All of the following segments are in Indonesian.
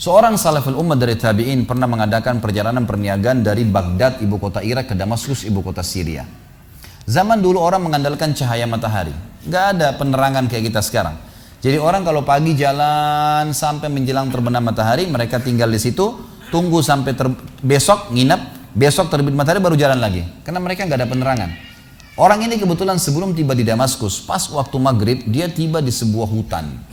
Seorang salaful ummah dari tabi'in pernah mengadakan perjalanan perniagaan dari Baghdad, ibu kota Irak, ke Damaskus, ibu kota Syria. Zaman dulu orang mengandalkan cahaya matahari. Nggak ada penerangan kayak kita sekarang. Jadi orang kalau pagi jalan sampai menjelang terbenam matahari, mereka tinggal di situ, tunggu sampai besok, nginep, besok terbit matahari baru jalan lagi. Karena mereka nggak ada penerangan. Orang ini kebetulan sebelum tiba di Damaskus, pas waktu maghrib, dia tiba di sebuah hutan.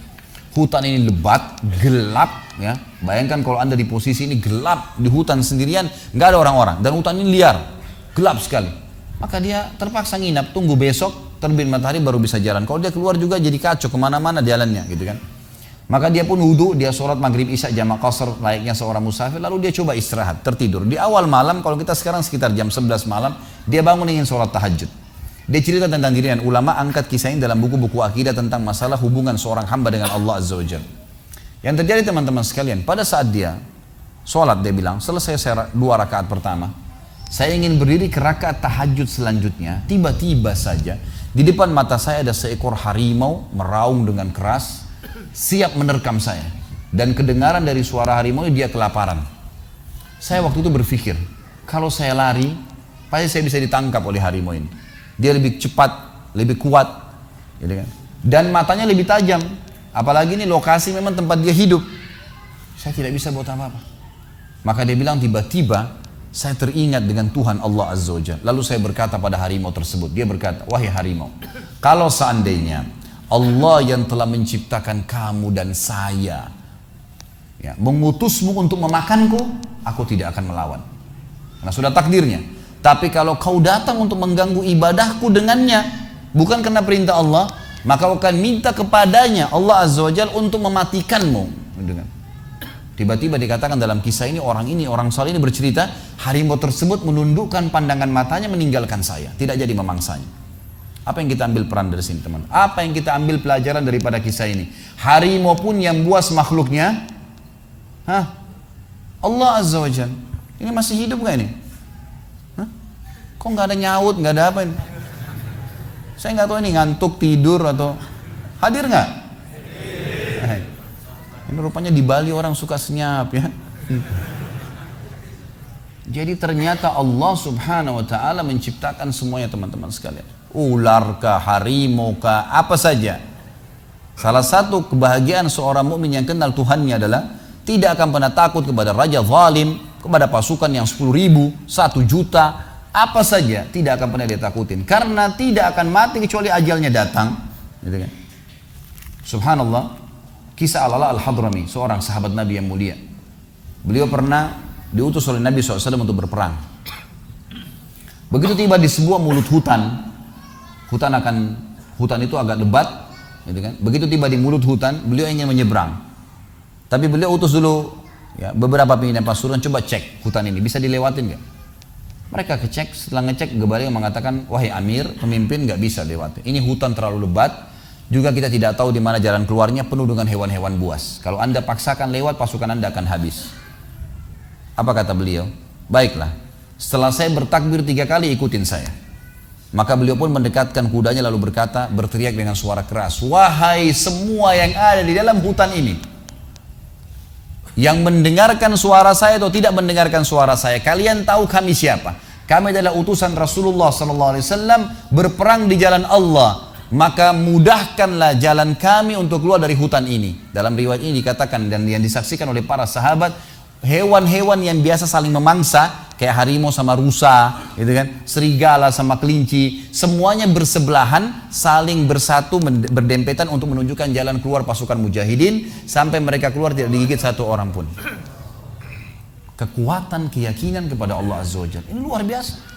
Hutan ini lebat, gelap, ya. Bayangkan kalau anda di posisi ini gelap, di hutan sendirian, nggak ada orang-orang. Dan hutan ini liar, gelap sekali. Maka dia terpaksa nginap, tunggu besok, terbit matahari baru bisa jalan. Kalau dia keluar juga jadi kacau, kemana-mana jalannya, gitu kan. Maka dia pun wudhu, dia sholat maghrib isya jamak qasar layaknya seorang musafir, lalu dia coba istirahat, tertidur. Di awal malam, kalau kita sekarang sekitar jam 11 malam, dia bangun ingin sholat tahajud. Dia cerita tentang dirinya, ulama angkat kisah ini dalam buku-buku akidah tentang masalah hubungan seorang hamba dengan Allah Azza wa Jalla. Yang terjadi teman-teman sekalian, pada saat dia sholat, dia bilang, selesai saya 2 rakaat pertama, saya ingin berdiri ke rakaat tahajud selanjutnya, tiba-tiba saja di depan mata saya ada seekor harimau meraung dengan keras, siap menerkam saya. Dan kedengaran dari suara harimau dia kelaparan. Saya waktu itu berpikir, kalau saya lari, pasti saya bisa ditangkap oleh harimau ini. Dia lebih cepat, lebih kuat, gitu kan? Dan matanya lebih tajam. Apalagi ini lokasi memang tempat dia hidup. Saya tidak bisa buat apa-apa. Maka dia bilang tiba-tiba saya teringat dengan Tuhan Allah Azza wa Jalla. Lalu saya berkata pada harimau tersebut. Dia berkata, wahai harimau, kalau seandainya Allah yang telah menciptakan kamu dan saya, ya, mengutusmu untuk memakanku, aku tidak akan melawan. Karena sudah takdirnya. Tapi kalau kau datang untuk mengganggu ibadahku dengannya, bukan karena perintah Allah, maka kau akan minta kepadanya Allah Azza wa Jalla untuk mematikanmu. Tiba-tiba dikatakan dalam kisah ini, orang saleh ini bercerita, harimau tersebut menundukkan pandangan matanya meninggalkan saya, tidak jadi memangsanya. Apa yang kita ambil peran dari sini, teman? Apa yang kita ambil pelajaran daripada kisah ini? Harimau pun yang buas makhluknya, Allah Azza wa Jalla. Ini masih hidup gak ini? Kok nggak ada nyaut, nggak ada apa ini? Saya nggak tahu ini ngantuk, tidur atau hadir nggak? Ini rupanya di Bali orang suka senyap, ya. Jadi ternyata Allah Subhanahu Wa Taala menciptakan semuanya, teman-teman sekalian. Ular kah, harimau kah, apa saja. Salah satu kebahagiaan seorang mukmin yang kenal Tuhannya adalah tidak akan pernah takut kepada raja zalim, kepada pasukan yang 10.000, 1 juta. Apa saja tidak akan pernah dia takutin, karena tidak akan mati kecuali ajalnya datang, gitu kan? Subhanallah, kisah Al-Ala Al-Hadrami, seorang sahabat Nabi yang mulia. Beliau pernah diutus oleh Nabi SAW untuk berperang. Begitu tiba di sebuah mulut hutan, hutan itu agak lebat, gitu kan? Begitu tiba di mulut hutan, beliau ingin menyeberang, tapi beliau utus dulu, ya, beberapa pimpinan pasukan, coba cek hutan ini bisa dilewatin nggak? Mereka kecek, setelah ngecek Gebali mengatakan, wahai Amir, pemimpin nggak bisa lewati. Ini hutan terlalu lebat, juga kita tidak tahu di mana jalan keluarnya, penuh dengan hewan-hewan buas. Kalau anda paksakan lewat, pasukan anda akan habis. Apa kata beliau? Baiklah, setelah saya bertakbir 3 kali, ikutin saya. Maka beliau pun mendekatkan kudanya lalu berteriak dengan suara keras, wahai semua yang ada di dalam hutan ini, yang mendengarkan suara saya atau tidak mendengarkan suara saya, kalian tahu kami siapa? Kami adalah utusan Rasulullah SAW berperang di jalan Allah. Maka mudahkanlah jalan kami untuk keluar dari hutan ini. Dalam riwayat ini dikatakan dan yang disaksikan oleh para sahabat, hewan-hewan yang biasa saling memangsa, kayak harimau sama rusa, gitu kan, serigala sama kelinci, semuanya bersebelahan, saling bersatu, berdempetan untuk menunjukkan jalan keluar pasukan mujahidin, sampai mereka keluar tidak digigit 1 orang pun. Kekuatan keyakinan kepada Allah Azza wa Jalla ini luar biasa.